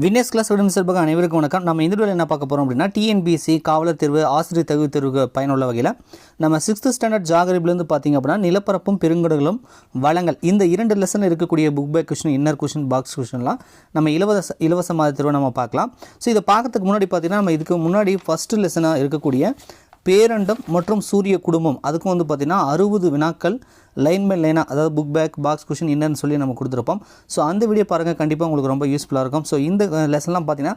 வினேஸ் class உடன் சார்பாக அனைவருக்கும் வணக்கம். நம்ம இந்த வீடியோவில் என்ன பார்க்க போகிறோம் அப்படின்னா, டிஎன்பிஎஸ்சி காவலர் தேர்வு ஆசிரியர் தகுதி தேர்வுக்கு பயனுள்ள வகையில் நம்ம 6th ஸ்டாண்டர்ட் ஜாகிரபிலேருந்து பார்த்திங்க அப்படின்னா நிலப்பரப்பும் பெருங்கடலும் வளங்கள் இந்த 2 லெசனில் இருக்கக்கூடிய book back question, inner question, box கொஷின்லாம் நம்ம இலவச மாத தேர்வை நம்ம பார்க்கலாம். ஸோ இதை பார்க்கறதுக்கு முன்னாடி பார்த்திங்கன்னா நம்ம இதுக்கு முன்னாடி ஃபஸ்ட்டு லெசனாக இருக்கக்கூடிய பேரண்டம் மற்றும் சூரிய குடும்பம் அதுக்கும் வந்து பார்த்திங்கன்னா 60 வினாக்கள் லைன் பை லைனாக, அதாவது புக் பேக் பாக்ஸ் கொஷின் என்னன்னு சொல்லி நம்ம கொடுத்துருப்போம். ஸோ அந்த வீடியோ பாருங்கள், கண்டிப்பாக உங்களுக்கு ரொம்ப யூஸ்ஃபுல்லாக இருக்கும். ஸோ இந்த லெசன்லாம் பார்த்தீங்கன்னா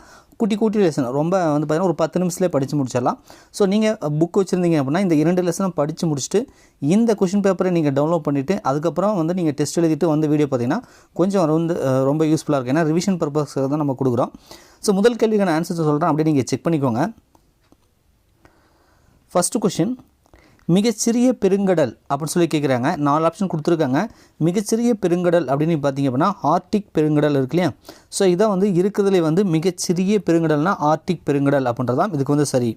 குட்டி லெசன், ரொம்ப வந்து பார்த்திங்கன்னா ஒரு 10 நிமிஷத்துலேயே படித்து முடிச்சிடலாம். ஸோ நீங்கள் புக் வச்சுருந்தீங்க அப்படின்னா இந்த 2 லெசனும் படித்து முடிச்சுட்டு இந்த கொஷின் பேப்பரை நீங்கள் டவுன்லோட் பண்ணிவிட்டு அதுக்கப்புறம் வந்து நீங்கள் டெஸ்ட் எழுதிட்டு வந்து வீடியோ பார்த்தீங்கன்னா கொஞ்சம் வந்து ரொம்ப யூஸ்ஃபுல்லாக இருக்கும். ஏன்னா ரிவிஷன் பர்பஸ்க்காக தான் நம்ம கொடுக்குறோம். ஸோ முதல் கேள்விக்கான ஆன்சர் சொல்கிறேன், அப்படியே நீங்கள் செக் பண்ணிக்கோங்க. ஃபஸ்ட்டு கொஷின், மிகச்சிறிய பெருங்கடல் அப்படின்னு சொல்லி கேட்குறாங்க. 4 ஆப்ஷன் கொடுத்துருக்காங்க. மிகச்சிறிய பெருங்கடல் அப்படின்னு பார்த்தீங்க அப்படின்னா ஆர்டிக் பெருங்கடல் இருக்கு இல்லையா? ஸோ இதான் வந்து இருக்கிறதுலே வந்து மிகச்சிறிய பெருங்கடல்னால் ஆர்டிக் பெருங்கடல் அப்படின்றதான் இதுக்கு வந்து சரி.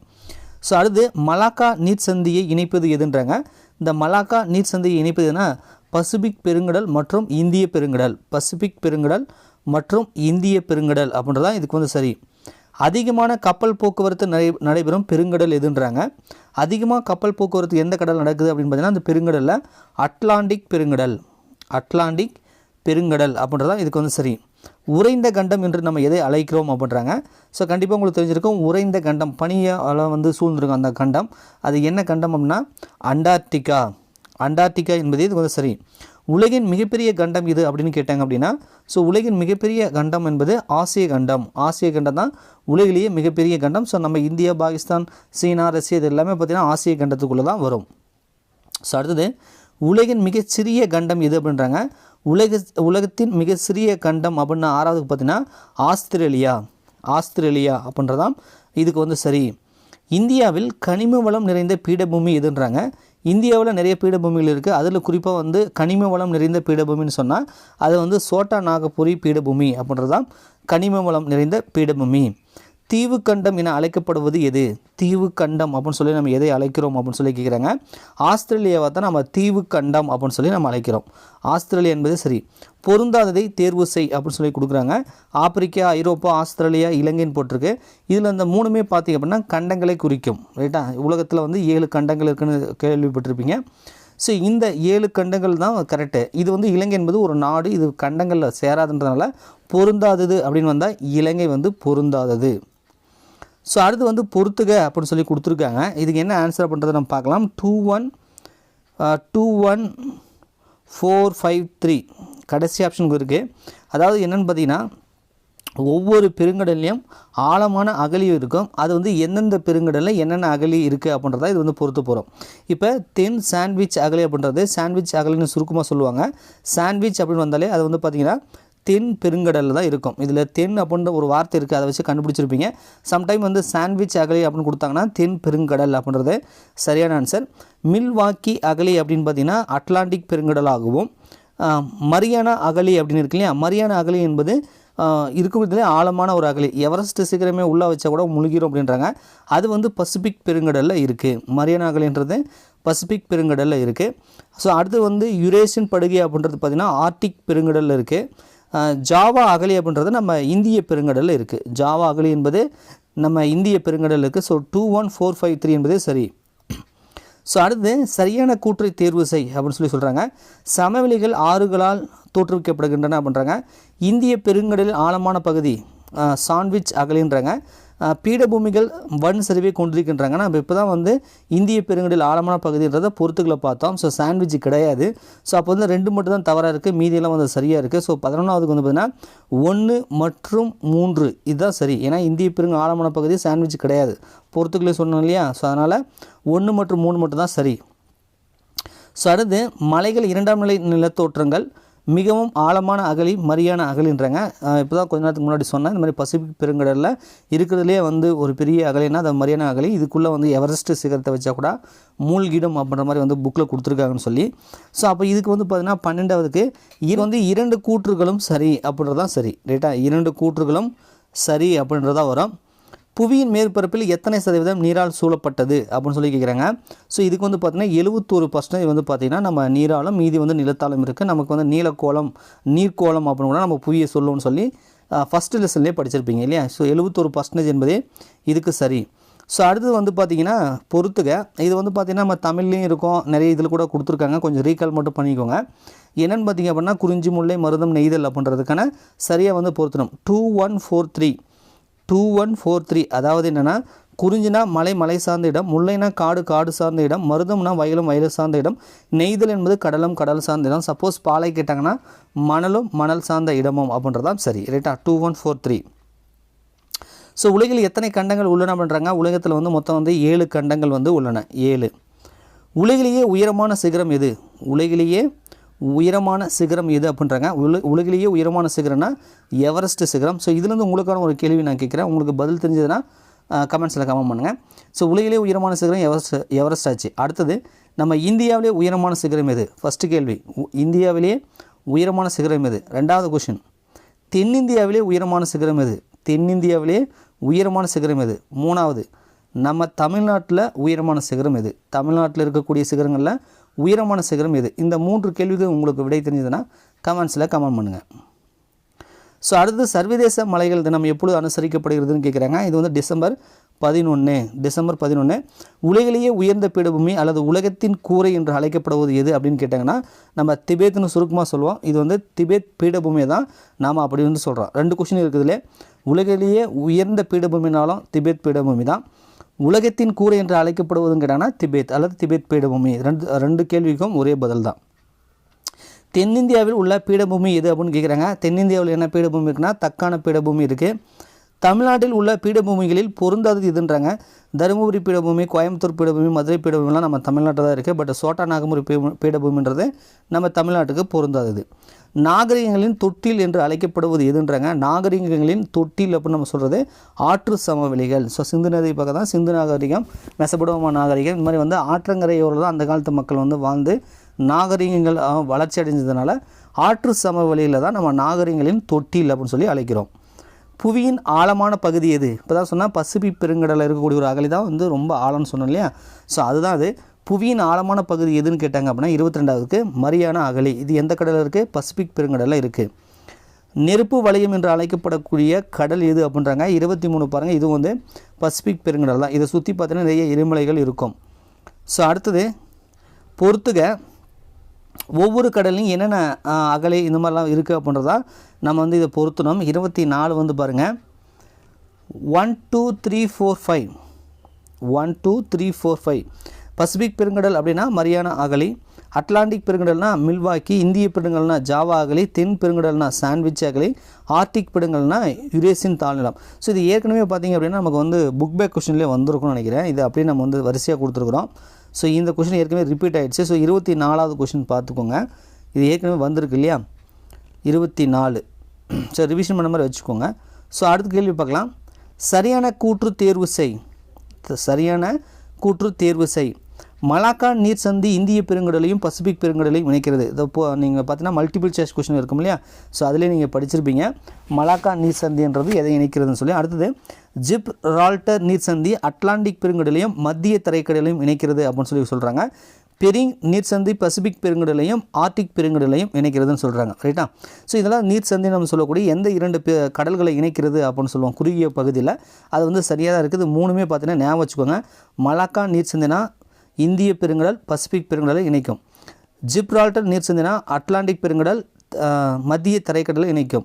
ஸோ அடுத்து மலாக்கா நீர்சந்தியை இணைப்பது எதுன்றாங்க. இந்த மலாக்கா நீர்சந்தியை இணைப்பது எதுனா பசிபிக் பெருங்கடல் மற்றும் இந்திய பெருங்கடல். பசிபிக் பெருங்கடல் மற்றும் இந்திய பெருங்கடல் அப்படின்றதான் இதுக்கு வந்து சரி. அதிகமான கப்பல் போக்குவரத்து நடைபெறும் பெருங்கடல் எதுன்றாங்க. அதிகமாக கப்பல் போக்குவரத்து எந்த கடல் நடக்குது அப்படின்னு பார்த்தீங்கன்னா அந்த பெருங்கடலில் அட்லாண்டிக் பெருங்கடல். அட்லாண்டிக் பெருங்கடல் அப்படின்றதான் இதுக்கு வந்து சரி. உறைந்த கண்டம் என்று நம்ம எதை அழைக்கிறோம் அப்படின்றாங்க. ஸோ கண்டிப்பாக உங்களுக்கு தெரிஞ்சிருக்கும், உறைந்த கண்டம் பனியால் வந்து சூழ்ந்திருக்கும் அந்த கண்டம், அது என்ன கண்டம் அப்படின்னா அண்டார்டிகா. அண்டார்டிகா என்பது இது வந்து சரி. உலகின் மிகப்பெரிய கண்டம் இது அப்படின்னு கேட்டாங்க அப்படின்னா, ஸோ உலகின் மிகப்பெரிய கண்டம் என்பது ஆசிய கண்டம். ஆசிய கண்டம் தான் உலகிலேயே மிகப்பெரிய கண்டம். ஸோ நம்ம இந்தியா, பாகிஸ்தான், சீனா, ரஷ்யா இது எல்லாமே பார்த்திங்கன்னா ஆசிய கண்டத்துக்குள்ளே தான் வரும். ஸோ அடுத்தது உலகின் மிகச்சிறிய கண்டம் எது அப்படின்றாங்க. உலகத்தின் மிக சிறிய கண்டம் அப்படின்னா 6வதுக்கு பார்த்திங்கன்னா ஆஸ்திரேலியா. ஆஸ்திரேலியா அப்படின்றதான் இதுக்கு வந்து சரி. இந்தியாவில் கனிம வளம் நிறைந்த பீடபூமி எதுன்றாங்க. இந்தியாவில் நிறைய பீடபூமிகள் இருக்குது. அதில் குறிப்பாக வந்து கனிம வளம் நிறைந்த பீடபூமின்னு சொன்னால் அது வந்து சோட்டா நாகபுரி பீடபூமி அப்படின்றதான் கனிம வளம் நிறைந்த பீடபூமி. தீவு கண்டம் என அழைக்கப்படுவது எது? தீவு கண்டம் அப்படின்னு சொல்லி நம்ம எதை அழைக்கிறோம் அப்படின்னு சொல்லி கேட்குறாங்க. ஆஸ்திரேலியாவை தான் நம்ம தீவு கண்டம் அப்படின்னு சொல்லி நம்ம அழைக்கிறோம். ஆஸ்திரேலியா என்பது சரி. பொருந்தாததை தேர்வு செய் அப்படின்னு சொல்லி கொடுக்குறாங்க. ஆப்பிரிக்கா, ஐரோப்பா, ஆஸ்திரேலியா, இலங்கைன்னு போட்டிருக்கு. இதில் அந்த 3மே பார்த்திங்க அப்படின்னா கண்டங்களை குறிக்கும். ரைட்டா? உலகத்தில் வந்து 7 கண்டங்கள் இருக்குன்னு கேள்விப்பட்டிருப்பீங்க. ஸோ இந்த 7 கண்டங்கள் தான் கரெக்டு. இது வந்து இலங்கை என்பது ஒரு நாடு, இது கண்டங்களில் சேராதுன்றதுனால பொருந்தாதது அப்படின்னு வந்தால் இலங்கை வந்து பொருந்தாதது. ஸோ அடுத்து வந்து பொறுத்துக அப்படின்னு சொல்லி கொடுத்துருக்காங்க. இதுக்கு என்ன ஆன்சர் அப்படின்றத நம்ம பார்க்கலாம். 21453 கடைசி ஆப்ஷனுக்கு இருக்குது. அதாவது என்னென்னு பார்த்தீங்கன்னா ஒவ்வொரு பெருங்கடல்லையும் ஆழமான அகழி இருக்கும். அது வந்து எந்தெந்த பெருங்கடலில் என்னென்ன அகழி இருக்குது அப்படின்றத இது வந்து பொறுத்து போகிறோம். இப்போ தென் சாண்ட்விச் அகழி அப்படின்றது சாண்ட்விச் அகழின்னு சுருக்கமாக சொல்லுவாங்க. சாண்ட்விச் அப்படின்னு வந்தாலே அது வந்து பார்த்திங்கன்னா தென் பெருங்கடலில் தான் இருக்கும். இதில் தென் அப்படின்ற ஒரு வார்த்தை இருக்குது, அதை வச்சு கண்டுபிடிச்சிருப்பீங்க. சம்டைம் வந்து சாண்ட்விச் அகழி அப்படின்னு கொடுத்தாங்கன்னா தென் பெருங்கடல் அப்படின்றது சரியான ஆன்சர். மில்வாக்கி அகழி அப்படின்னு பார்த்திங்கன்னா அட்லாண்டிக் பெருங்கடலாகவும், மரியானா அகழி அப்படின்னு இருக்கு இல்லையா, மரியானா அகழி என்பது இருக்கிறதுலே ஆழமான ஒரு அகழி. எவரெஸ்ட் சிகரமே உள்ளே வச்சா கூட முழுகிறோம் அப்படின்றாங்க. அது வந்து பசிபிக் பெருங்கடலில் இருக்குது. மரியானா அகழின்றது பசிபிக் பெருங்கடலில் இருக்குது. ஸோ அடுத்து வந்து யுரேசியன் படுகை அப்படின்றது பார்த்திங்கன்னா ஆர்டிக் பெருங்கடலில் இருக்குது. ஜாவா அகழி அப்படின்றது நம்ம இந்திய பெருங்கடலில் இருக்குது. ஜாவா அகழி என்பது நம்ம இந்திய பெருங்கடலில் இருக்குது. ஸோ 21453 என்பதே சரி. ஸோ அடுத்து சரியான கூற்றை தேர்வு செய் அப்படின்னு சொல்லி சொல்கிறாங்க. சமவெளிகள் ஆறுகளால் தோற்றுவிக்கப்படுகின்றன அப்படின்றாங்க. இந்திய பெருங்கடலில் ஆழமான பகுதி சாண்ட்விச் அகழின்றாங்க. பீடபூமிகள் வன் சரிவை கொண்டிருக்கின்றாங்க. நம்ம இப்போ தான் வந்து இந்திய பெருங்கடல் ஆழமான பகுதின்றதை பொறுத்துக்களை பார்த்தோம். ஸோ சாண்ட்விச் கிடையாது. ஸோ அப்போ வந்து 2 மட்டும் தான் தவறாக இருக்குது, மீதியெல்லாம் வந்து சரியாக இருக்குது. ஸோ 11வதுக்கு வந்து பார்த்திங்கன்னா 1 மற்றும் 3 இதுதான் சரி. ஏன்னா இந்திய பெருங்கல் ஆழமான பகுதி சாண்ட்விச் கிடையாது, பொறுத்துக்களே சொன்னோம் இல்லையா? ஸோ அதனால் 1 மற்றும் 3 மட்டும் தான் சரி. ஸோ அடுத்து மலைகள் 2ஆம் நிலை நிலத்தோற்றங்கள் மிகவும் ஆழமான அகழி மரியானா அகழின்றாங்க. இப்போ தான் கொஞ்ச நேரத்துக்கு முன்னாடி சொன்னேன், இந்த மாதிரி பசிபிக் பெருங்கடலில் இருக்கிறதுலே வந்து ஒரு பெரிய அகழினா அது மரியானா அகழி. இதுக்குள்ளே வந்து எவரெஸ்ட் சிகரத்தை வச்சா கூட மூழ்கிடும் அப்படின்ற மாதிரி வந்து புக்கில் கொடுத்துருக்காங்கன்னு சொல்லி. ஸோ அப்போ இதுக்கு வந்து பார்த்திங்கன்னா 12வதுக்கு இது வந்து 2 கூற்றுகளும் சரி அப்படின்றதான் சரி. ரைட்டா? 2 கூற்றுகளும் சரி அப்படின்றதான் வரும். புவியின் மேற்பரப்பில் எத்தனை சதவீதம் நீரால் சூழப்பட்டது அப்படின்னு சொல்லி கேட்குறாங்க. ஸோ இதுக்கு வந்து பார்த்திங்கன்னா 71% வந்து பார்த்திங்கன்னா நம்ம நீராலும் மீதி வந்து நிலத்தாலும் இருக்குது. நமக்கு வந்து நீலக்கோளம் நீர்க்கோளம் அப்படின்னு கூட நம்ம புவியை சொல்லுவோம்னு சொல்லி ஃபஸ்ட்டு லெசன்லேயே படிச்சிருப்பீங்க இல்லையா. ஸோ 71% என்பதே இதுக்கு சரி. ஸோ அடுத்தது வந்து பார்த்திங்கன்னா பொறுத்துக. இது வந்து பார்த்திங்கன்னா நம்ம தமிழ்லேயும் இருக்கும், நிறைய இதில் கூட கொடுத்துருக்காங்க. கொஞ்சம் ரீகால் மட்டும் பண்ணிக்கோங்க. என்னென்னு பார்த்திங்க அப்படின்னா குறிஞ்சி முல்லை மருதம் நெய்தல் அப்படின்றதுக்கான சரியாக வந்து பொருத்தணும். 2143 அதாவது என்னென்னா குறிஞ்சினா மலை சார்ந்த இடம், முல்லைனா காடு சார்ந்த இடம், மருதம்னா வயல் சார்ந்த இடம், நெய்தல் என்பது கடல் சார்ந்த இடம். சப்போஸ் பாலை கேட்டாங்கன்னா மணல் சார்ந்த இடமும் அப்படின்றதான் சரி. ரைட்டா 2143. ஸோ உலகில் எத்தனை கண்டங்கள் உள்ளன அப்படின்றாங்க. உலகத்தில் வந்து மொத்தம் வந்து 7 கண்டங்கள் வந்து உள்ளன. 7. உலகிலேயே உயரமான சிகரம் எது? உலகிலேயே உயரமான சிகரம் எது அப்படின்றாங்க. உலகிலேயே உயரமான சிகரம்னா எவரெஸ்ட் சிகரம். ஸோ இதுலேருந்து உங்களுக்கான ஒரு கேள்வி நான் கேட்குறேன். உங்களுக்கு பதில் தெரிஞ்சதுன்னா கமெண்ட்ஸில் கமெண்ட் பண்ணுங்கள். ஸோ உலகிலேயே உயரமான சிகரம் எவரெஸ்ட் ஆச்சு. அடுத்தது நம்ம இந்தியாவிலே உயரமான சிகரம் எது? ஃபஸ்ட்டு கேள்வி இந்தியாவிலேயே உயரமான சிகரம் எது? ரெண்டாவது கொஷின் தென்னிந்தியாவிலே உயரமான சிகரம் எது? தென்னிந்தியாவிலே உயரமான சிகரம் எது? மூணாவது நம்ம தமிழ்நாட்டில் உயரமான சிகரம் எது? தமிழ்நாட்டில் இருக்கக்கூடிய சிகரங்களில் உயரமான சிகரம் எது? இந்த 3 கேள்விக்கு உங்களுக்கு விடை தெரிஞ்சதுன்னா கமெண்ட்ஸில் கமெண்ட் பண்ணுங்கள். ஸோ அடுத்தது சர்வதேச மலைகள் தினம் எப்பொழுது அனுசரிக்கப்படுகிறதுன்னு கேட்குறாங்க. இது வந்து டிசம்பர் 11. உலகிலேயே உயர்ந்த பீடபூமி அல்லது உலகத்தின் கூரை என்று அழைக்கப்படுவது எது அப்படின்னு கேட்டாங்கன்னா நம்ம திபேத்னு சுருக்கமாக சொல்லுவோம். இது வந்து திபேத் பீடபூமியை தான் நாம் அப்படி வந்து சொல்கிறோம். 2 கொஷின் இருக்குதுல. உலகிலேயே உயர்ந்த பீடபூமினாலும் திபேத் பீடபூமி தான். உலகத்தின் கூரை என்று அழைக்கப்படுவதுன்னு கேட்டாங்கன்னா திபேத் அல்லது திபேத் பீடபூமி. ரெண்டு கேள்விக்கும் ஒரே பதில் தான். தென்னிந்தியாவில் உள்ள பீடபூமி எது அப்படின்னு கேட்குறாங்க. தென்னிந்தியாவில் என்ன பீடபூமி இருக்குன்னா தக்கான பீடபூமி இருக்குது. தமிழ்நாட்டில் உள்ள பீடபூமிகளில் பொருந்தாதது எதுன்றாங்க. தருமபுரி பீடபூமி, கோயம்புத்தூர் பீடபூமி, மதுரை பீடபூமிலாம் நம்ம தமிழ்நாட்டில் தான் இருக்குது. பட் சோட்டா நாகமுரி பீடபூமின்றது நம்ம தமிழ்நாட்டுக்கு பொருந்தாதது. நாகரிகங்களின் தொட்டில் என்று அழைக்கப்படுவது எதுன்றாங்க. நாகரிகங்களின் தொட்டில் அப்படின்னு நம்ம சொல்கிறது ஆற்று சமவெளிகள். ஸோ சிந்து நதி பக்கம் தான் சிந்து நாகரிகம், மெசபடோமா நாகரிகம். இந்த மாதிரி வந்து ஆற்றங்கரையோடு தான் அந்த காலத்து மக்கள் வந்து வாழ்ந்து நாகரிகங்கள் வளர்ச்சி அடைஞ்சதுனால ஆற்று சமவெளியில் தான் நம்ம நாகரிகங்களின் தொட்டில் அப்படின்னு சொல்லி அழைக்கிறோம். புவியின் ஆழமான பகுதி எது? இப்போ தான் சொன்னால் பசிபிக் பெருங்கடலில் இருக்கக்கூடிய ஒரு அகழி தான் வந்து ரொம்ப ஆழம்னு சொன்னோம் இல்லையா. ஸோ அதுதான் அது. புவியின் ஆழமான பகுதி எதுன்னு கேட்டாங்க அப்படின்னா 22வது மரியானா அகழி. இது எந்த கடலில் இருக்குது? பசிபிக் பெருங்கடலில் இருக்குது. நெருப்பு வளையம் என்று அழைக்கப்படக்கூடிய கடல் எது அப்படின்றாங்க. 23 பாருங்கள். இது வந்து பசிபிக் பெருங்கடல் தான். இதை சுற்றி பார்த்தீங்கன்னா நிறைய எரிமலைகள் இருக்கும். ஸோ அடுத்தது பொறுத்துக. ஒவ்வொரு கடலையும் என்னென்ன அகலை இந்த மாதிரிலாம் இருக்குது அப்படின்றதா நம்ம வந்து இதை பொருத்தணும். 24 வந்து பாருங்கள் 1 2 3 4 5 1 2 3 4 5. பசிபிக் பெருங்கடல் அப்படின்னா மரியானா அகழி. அட்லாண்டிக் பெருங்கடல்னா மில்வாக்கி. இந்திய பெருங்கடல்னா ஜாவா அகழி. தென் பெருங்கடல்னா சாண்ட்விச் அகழி. ஆர்டிக் பெருங்கடல்னா யுரேசியன் தாழ்நிலம். ஸோ இது ஏற்கனவே பார்த்திங்க அப்படின்னா நமக்கு வந்து புக் பேக் கொஷின்லேயே வந்திருக்கும்னு நினைக்கிறேன். இது அப்படியே நம்ம வந்து வரிசையாக கொடுத்துருக்குறோம். ஸோ இந்த கொஷின் ஏற்கனவே ரிப்பீட் ஆகிடுச்சு. ஸோ 24வது கொஷின் பார்த்துக்கோங்க. இது ஏற்கனவே வந்திருக்கு இல்லையா 24. ஸோ ரிவிஷன் பண்ண மாதிரி வச்சுக்கோங்க. ஸோ அடுத்த கேள்வி பார்க்கலாம். சரியான கூற்று தேர்வு செய். மலாக்கா நீர் சந்தி இந்திய பெருங்கடலையும் பசிபிக் பெருங்கடலையும் இணைக்கிறது. இப்போ நீங்கள் பார்த்தீங்கன்னா மல்டிபிள் சாய்ஸ் கொஷின் இருக்கும் இல்லையா. ஸோ அதிலே நீங்கள் படிச்சிருப்பீங்க மலாக்கா நீர் சந்தின்றது எதை இணைக்கிறதுன்னு சொல்லி. அடுத்தது ஜிப்ரால்டர் நீர் சந்தி அட்லாண்டிக் பெருங்கடலையும் மத்திய தரைக்கடலையும் இணைக்கிறது அப்படின்னு சொல்லி சொல்கிறாங்க. பெரிங் நீர் சந்தி பசிபிக் பெருங்கடலையும் ஆர்டிக் பெருங்கடலையும் இணைக்கிறதுன்னு சொல்கிறாங்க. ரைட்டா. ஸோ இதெல்லாம் நீர் சந்தி நம்ம சொல்லக்கூடிய எந்த 2 கடல்களை இணைக்கிறது அப்படின்னு சொல்லுவோம் குறுகிய பகுதியில். அது வந்து சரியாக தான் இருக்குது. 3மே பார்த்தீங்கன்னா ஞாபகம் வச்சுக்கோங்க. மலாக்கா நீர் சந்தினா இந்திய பெருங்கடல் பசிபிக் பெருங்கடலை இணைக்கும். ஜிப்ரால்டர் நீர் சந்தினா அட்லாண்டிக் பெருங்கடல் மத்திய தரைக்கடலை இணைக்கும்.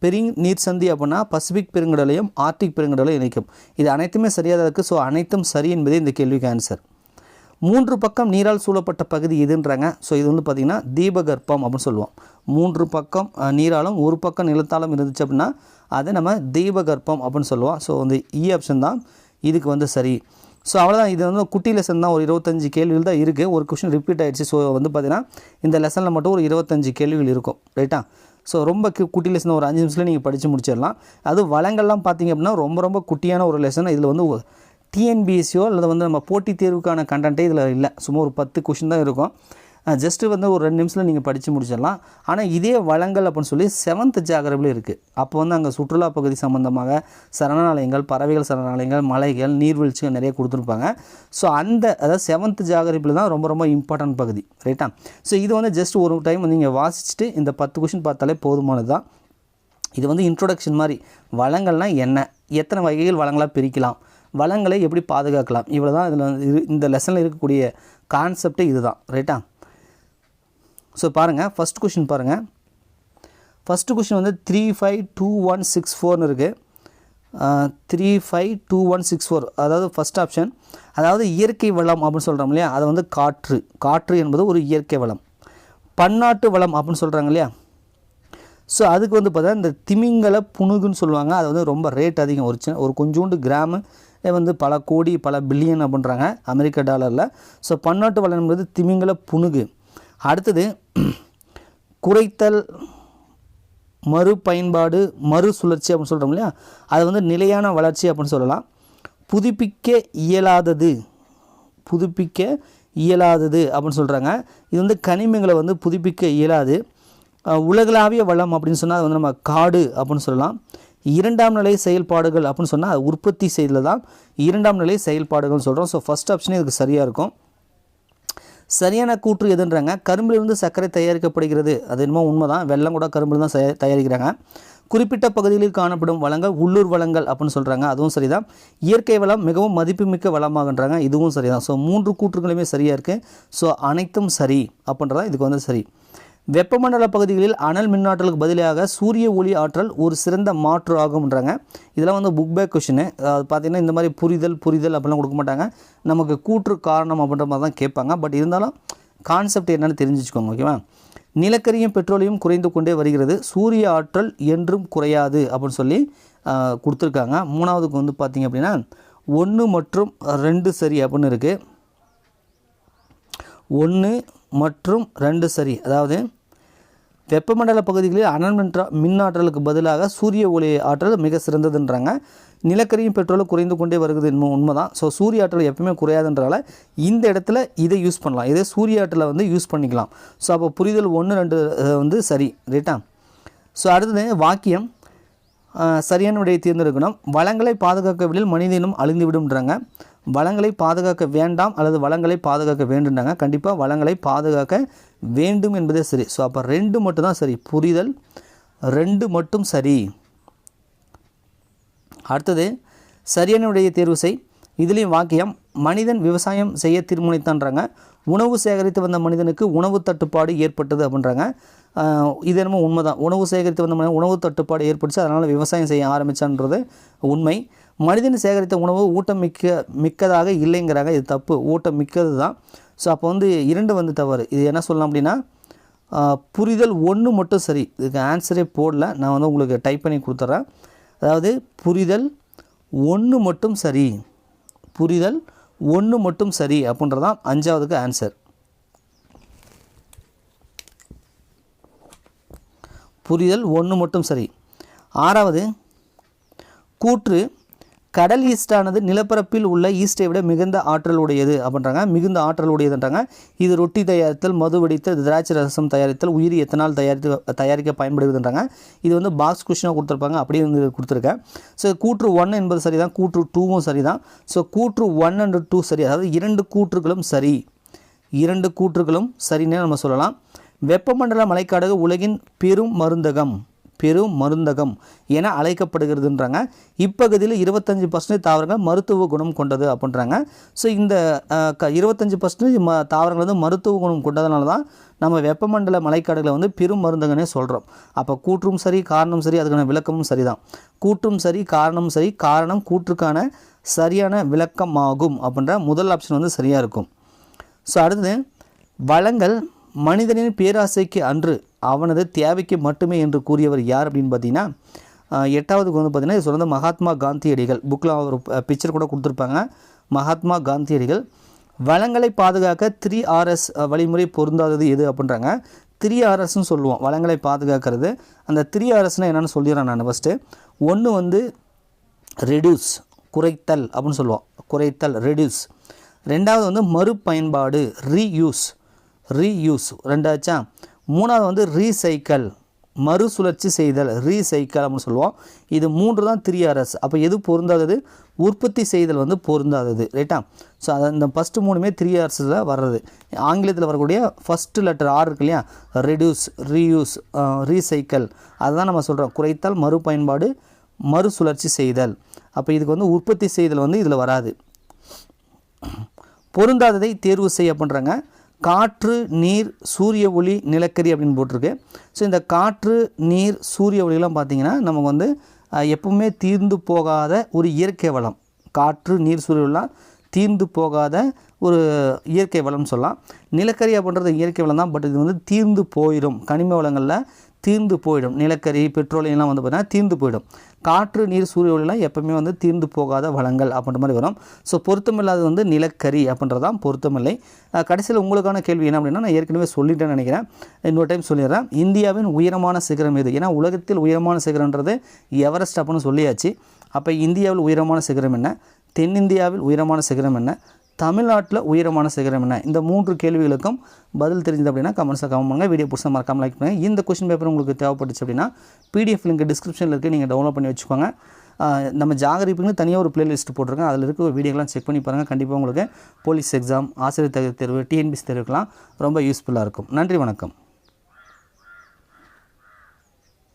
பெரிங் நீர் சந்தி அப்படின்னா பசிபிக் பெருங்கடலையும் ஆர்டிக் பெருங்கடலையும் இணைக்கும். இது அனைத்துமே சரியாக தான் இருக்குது. ஸோ அனைத்தும் சரி என்பதே இந்த கேள்விக்கு ஆன்சர். 3 பக்கம் நீரால் சூழப்பட்ட பகுதி எதுன்றாங்க. ஸோ இது வந்து பார்த்திங்கன்னா தீபகற்பம் அப்படின்னு சொல்லுவோம். 3 பக்கம் நீராலும் ஒரு பக்கம் நிலத்தாலும் இருந்துச்சு அப்படின்னா அதை நம்ம தீபகற்பம் அப்படின்னு சொல்லுவோம். ஸோ வந்து ஆப்ஷன் தான் இதுக்கு வந்து சரி. ஸோ அவ்வளோதான். இது வந்து குட்டி லெசன் தான். ஒரு 25 கேள்விகள் தான் இருக்குது. ஒரு கொஷின் ரிப்பீட் ஆகிடுச்சு. ஸோ வந்து பார்த்திங்கன்னா இந்த லெசனில் மட்டும் ஒரு 25 கேள்விகள் இருக்கும். ரைட்டா. ஸோ ரொம்ப குட்டி லெசன் ஒரு 5 நிமிஷத்தில் நீங்கள் படித்து முடிச்சிடலாம். அது வளங்கள்லாம் பார்த்திங்க அப்படின்னா ரொம்ப குட்டியான ஒரு லெசன். இதில் வந்து டிஎன்பிஎஸ்சியோ அல்லது வந்து நம்ம போட்டித் தேர்வுக்கான கண்டென்ட்டே இதில் இல்லை. சும்மா ஒரு 10 கொஷின் தான் இருக்கும். ஜஸ்ட்டு வந்து ஒரு 2 நிமிஷத்தில் நீங்கள் படித்து முடிச்சிடலாம். ஆனால் இதே வளங்கள் அப்படின்னு சொல்லி 7th ஜியாகிரபியில் இருக்குது. அப்போ வந்து அங்கே சுற்றுலா பகுதி சம்மந்தமாக சரணாலயங்கள், பறவைகள் சரணாலயங்கள், மலைகள், நீர்வீழ்ச்சிகள் நிறைய கொடுத்துருப்பாங்க. ஸோ அதாவது 7th ஜியாகிரபியில் தான் ரொம்ப ரொம்ப இம்பார்ட்டன்ட் பகுதி, ரைட்டா? ஸோ இது வந்து ஜஸ்ட் ஒரு டைம் வந்து நீங்கள் வாசிச்சுட்டு இந்த 10 கொஷின் பார்த்தாலே போதுமானது தான். இது வந்து இன்ட்ரோடக்ஷன் மாதிரி. வளங்கள்னால் என்ன, எத்தனை வகைகள் வளங்களாக பிரிக்கலாம், வளங்களை எப்படி பாதுகாக்கலாம், இவ்வளோ தான் இதில் வந்து இந்த லெசனில் இருக்கக்கூடிய கான்செப்டே இது தான், ரைட்டா? ஸோ பாருங்கள், ஃபஸ்ட் கொஷின் பாருங்கள். ஃபஸ்ட்டு கொஷின் வந்து 352164 இருக்குது. 352164, அதாவது ஃபஸ்ட் ஆப்ஷன். அதாவது இயற்கை வளம் அப்படின்னு சொல்கிறோம் இல்லையா, அதை வந்து காற்று என்பது ஒரு இயற்கை வளம். பன்னாட்டு வளம் அப்படின்னு சொல்கிறாங்க இல்லையா, ஸோ அதுக்கு வந்து பார்த்தா இந்த திமிங்கல புணுகுன்னு சொல்லுவாங்க. அது வந்து ரொம்ப ரேட் அதிகம். ஒரு கொஞ்சோண்டு கிராமு வந்து பல கோடி பல பில்லியன் அப்படின்றாங்க அமெரிக்க டாலரில். ஸோ பன்னாட்டு வளம் என்பது திமிங்கல புணுகு. அடுத்தது குறைத்தல், மறுபயன்பாடு, மறுசுழற்சி அப்படின்னு சொல்கிறோம் இல்லையா, அது வந்து நிலையான வளர்ச்சி அப்படின்னு சொல்லலாம். புதுப்பிக்க இயலாதது அப்படின்னு சொல்கிறாங்க. இது வந்து கனிமங்களை வந்து புதுப்பிக்க இயலாது. உலகளாவிய வளம் அப்படின்னு சொன்னால் அது வந்து நம்ம காடு அப்படின்னு சொல்லலாம். 2ஆம் நிலை செயல்பாடுகள் அப்படின்னு சொன்னால் அது உற்பத்தி செய்ததில் தான் 2ஆம் நிலை செயல்பாடுகள்னு சொல்கிறோம். ஸோ ஃபஸ்ட் ஆப்ஷனே இதுக்கு சரியாக இருக்கும். சரியான கூற்று எதுன்றாங்க, கரும்பிலிருந்து சர்க்கரை தயாரிக்கப்படுகிறது. அது என்னமோ உண்மை தான். வெல்லம் கூட கரும்பில் தான் தயாரிக்கிறாங்க. குறிப்பிட்ட பகுதிகளில் காணப்படும் வளங்கள் உள்ளூர் வளங்கள் அப்படின்னு சொல்கிறாங்க. அதுவும் சரிதான். இயற்கை வளம் மிகவும் மதிப்புமிக்க வளமாகன்றாங்க. இதுவும் சரிதான். ஸோ 3 கூற்றுகளுமே சரியாக இருக்குது. ஸோ அனைத்தும் சரி அப்படின்றதான் இதுக்கு வந்து சரி. வெப்பமண்டல பகுதிகளில் அனல் மின்னாற்றலுக்கு பதிலாக சூரிய ஒளி ஆற்றல் ஒரு சிறந்த மாற்று ஆகும்ன்றாங்க. இதெல்லாம் வந்து புக் பேக் கொஷினு. அது பார்த்திங்கன்னா இந்த மாதிரி புரிதல் அப்படிலாம் கொடுக்க மாட்டாங்க. நமக்கு கூற்று காரணம் அப்படின்ற மாதிரி தான் கேட்பாங்க. பட் இருந்தாலும் கான்செப்ட் என்னென்னு தெரிஞ்சு வச்சுக்கோங்க, ஓகேவா? நிலக்கரியும் பெட்ரோலியம் குறைந்து கொண்டே வருகிறது, சூரிய ஆற்றல் என்றும் குறையாது அப்படின்னு சொல்லி கொடுத்துருக்காங்க. 3வதுக்கு வந்து பார்த்திங்க அப்படின்னா 1 மற்றும் 2 சரி அப்படின்னு இருக்குது. 1 மற்றும் 2 சரி. அதாவது வெப்பமண்டல பகுதிகளில் அனல் மின்னாற்றலுக்கு பதிலாக சூரிய ஒளி ஆற்றல் மிக சிறந்ததுன்றாங்க. நிலக்கரியும் பெட்ரோலும் குறைந்து கொண்டே வருகிறது உண்மை தான். ஸோ சூரிய ஆற்றல் எப்பவுமே குறையாதுன்றால இந்த இடத்துல இதை யூஸ் பண்ணலாம். இதே சூரிய ஆற்றலை வந்து யூஸ் பண்ணிக்கலாம். ஸோ அப்போ புரிதல் 1, 2 வந்து சரி, ரைட்டா? ஸோ அடுத்தது வாக்கியம் சரியான விடையை தேர்ந்தெடுக்கணும். வளங்களை பாதுகாக்கவில்லை மனிதனும் அழிந்துவிடும்ன்றாங்க. வளங்களை பாதுகாக்க வேண்டாம் அல்லது வளங்களை பாதுகாக்க வேண்டும்ன்றாங்க. கண்டிப்பாக வளங்களை பாதுகாக்க வேண்டும் என்பதே சரி. ஸோ அப்போ 2 மட்டும் தான் சரி. புரிதல் 2 மட்டும் சரி. அடுத்தது சரியான விடையை தேர்வு செய். இதுலேயும் வாக்கியம் மனிதன் விவசாயம் செய்ய தீர்மானித்தான்றாங்க. உணவு சேகரித்து வந்த மனிதனுக்கு உணவு தட்டுப்பாடு ஏற்பட்டது அப்படின்றாங்க. இது என்னமோ உண்மை தான். உணவு சேகரித்து வந்த மனிதன் உணவு தட்டுப்பாடு ஏற்பட்டுச்சு, அதனால் விவசாயம் செய்ய ஆரம்பித்தான்றது உண்மை. மனிதன் சேகரித்த உணவு ஊட்டம் மிக்கதாக இல்லைங்கிறாங்க. இது தப்பு. ஊட்டம் மிக்கது தான். ஸோ அப்போ வந்து 2 வந்து தவறு. இது என்ன சொல்லலாம் அப்படின்னா புரிதல் 1 மட்டும் சரி. இதுக்கு ஆன்சரே போடல, நான் வந்து உங்களுக்கு டைப் பண்ணி கொடுத்துட்றேன். அதாவது புரிதல் 1 மட்டும் சரி. புரிதல் 1 மட்டும் சரி அப்படின்றதான் 5வதுக்கு ஆன்சர். புரிதல் 1 மட்டும் சரி. 6வது கூற்று கடல் ஈஸ்டானது நிலப்பரப்பில் உள்ள ஈஸ்டை விட மிகுந்த ஆற்றல் உடையது அப்படின்றாங்க. மிகுந்த ஆற்றல் உடையதுன்றாங்க. இது ரொட்டி தயாரித்தல், மது வெடித்தல், திராட்சை ரசம் தயாரித்தல், உயிரி எத்தனால் தயாரிக்க பயன்படுதுன்றாங்க. இது வந்து பாக்ஸ் கொஷினாக கொடுத்துருப்பாங்க, அப்படியே வந்து கொடுத்துருக்கேன். ஸோ கூற்று 1 என்பது சரி தான். கூற்று 2வும் சரி தான். ஸோ கூற்று 1 and 2 சரி. அதாவது 2 கூற்றுகளும் சரி. 2 கூற்றுகளும் சரின்னே நம்ம சொல்லலாம். வெப்பமண்டல மலைக்காடுகள் உலகின் பெரும் மருந்தகம் என அழைக்கப்படுகிறதுன்றாங்க. இப்பகுதியில் 25% தாவரங்கள் மருத்துவ குணம் கொண்டது அப்படின்றாங்க. ஸோ இந்த 25% தாவரங்கள் வந்து மருத்துவ குணம் கொண்டதுனால தான் நம்ம வெப்பமண்டல மலைக்காடுகளை வந்து பெரும் மருந்தகனே சொல்கிறோம். அப்போ கூற்றும் சரி, காரணம் சரி, அதுக்கான விளக்கமும் சரி தான். கூற்றும் சரி, காரணம் சரி. காரணம் கூற்றுக்கான சரியான விளக்கமாகும் அப்படின்ற முதல் ஆப்ஷன் வந்து சரியாக இருக்கும். ஸோ அடுத்தது வளங்கள் மனிதனின் பேராசைக்கு அன்று அவனது தேவைக்கு மட்டுமே என்று கூறியவர் யார் அப்படின்னு பார்த்தீங்கன்னா 8வதுக்கு வந்து பார்த்திங்கன்னா இது சொல்கிறது மகாத்மா காந்தியடிகள். புக்கில் ஒரு பிக்சர் கூட கொடுத்துருப்பாங்க. மகாத்மா காந்தியடிகள். வளங்களை பாதுகாக்க 3Rs வழிமுறை பொருந்தாதது எது அப்படின்றாங்க. 3Rsன்னு சொல்லுவோம் வளங்களை பாதுகாக்கிறது. அந்த 3Rsனால் என்னென்னு சொல்லிடுறேன் நான் ஃபஸ்ட்டு. 1 வந்து ரெடியூஸ், குறைத்தல் அப்படின்னு சொல்லுவோம். குறைத்தல், ரெடியூஸ். 2வது வந்து மறுபயன்பாடு, ரீயூஸ். ரீயூஸ் 2 ஆச்சா. 3வது வந்து ரீசைக்கிள், மறுசுழற்சி செய்தல், ரீசைக்கிள் அப்படின்னு சொல்லுவோம். இது 3 தான் 3Rs. அப்போ எது பொருந்தாதது? உற்பத்தி செய்தல் வந்து பொருந்தாதது, ரைட்டா. ஸோ அதை இந்த ஃபஸ்ட்டு 3மே 3Rsல வர்றது. ஆங்கிலத்தில் வரக்கூடிய ஃபஸ்ட்டு லெட்டர் R இருக்கு இல்லையா, ரெடியூஸ், ரீயூஸ், ரீசைக்கிள், அதுதான் நம்ம சொல்கிறோம். குறைத்தல், மறுபயன்பாடு, மறுசுழற்சி செய்தல். அப்போ இதுக்கு வந்து உற்பத்தி செய்தல் வந்து இதில் வராது. பொருந்தாததை தேர்வு செய்ய பண்ணுறாங்க. காற்று, நீர், சூரிய ஒளி, நிலக்கரி அப்படின்னு போட்டிருக்கு. ஸோ இந்த காற்று, நீர், சூரிய ஒளிலாம் பார்த்திங்கன்னா நமக்கு வந்து எப்பவுமே தீர்ந்து போகாத ஒரு இயற்கை வளம். காற்று, நீர், சூரிய ஒளிலாம் தீர்ந்து போகாத ஒரு இயற்கை வளம்னு சொல்லலாம். நிலக்கரி அப்படின்றது இயற்கை வளம் தான், பட் இது வந்து தீர்ந்து போயிடும். கனிம வளங்களில் தீர்ந்து போயிடும். நிலக்கரி, பெட்ரோலியம்லாம் வந்து பார்த்திங்கன்னா தீர்ந்து போயிடும். காற்று, நீர், சூரிய ஒளிலாம் எப்பவுமே வந்து தீர்ந்து போகாத வளங்கள் அப்படின்ற மாதிரி வரும். ஸோ பொருத்தமில்லாது வந்து நிலக்கரி அப்படின்றதான் பொருத்தமில்லை. கடைசியில் உங்களுக்கான கேள்வி என்ன அப்படின்னா, நான் ஏற்கனவே சொல்லிட்டேன்னு நினைக்கிறேன், இன்னொரு டைம் சொல்லிடுறேன். இந்தியாவின் உயரமான சிகரம் எது? ஏன்னா உலகத்தில் உயரமான சிகரன்றது எவரெஸ்ட் அப்படின்னு சொல்லியாச்சு. அப்போ இந்தியாவில் உயரமான சிகரம் என்ன? தென்னிந்தியாவில் உயரமான சிகரம் என்ன? தமிழ்நாட்டில் உயரமான சிகரம் என்ன? இந்த 3 கேள்விகளுக்கும் பதில் தெரிஞ்சது அப்படின்னா கமெண்ட்ஸில் கமெண்ட் பண்ணுங்கள். வீடியோ பிடிச்சா மறக்காமல் லைக் பண்ணுங்கள். இந்த கொஸ்டின் பேப்பர் உங்களுக்கு தேவைப்பட்டுச்சு அப்படின்னா PDF லிங்க் டிஸ்கிரிப்ஷனில் இருக்குது, நீங்கள் டவுன்லோட் பண்ணி வச்சுக்கோங்க. நம்ம ஜாகிரபின்னு தனியாக ஒரு பிளேலிஸ்ட் போட்டிருக்கேன், அதில் இருக்க ஒரு வீடியோலாம் செக் பண்ணி பாருங்கள். கண்டிப்பாக உங்களுக்கு போலீஸ் எக்ஸாம், ஆசிரியர் தகுதி தேர்வு, TNPSC தேர்வுக்கெலாம் ரொம்ப யூஸ்ஃபுல்லாக இருக்கும். நன்றி, வணக்கம்.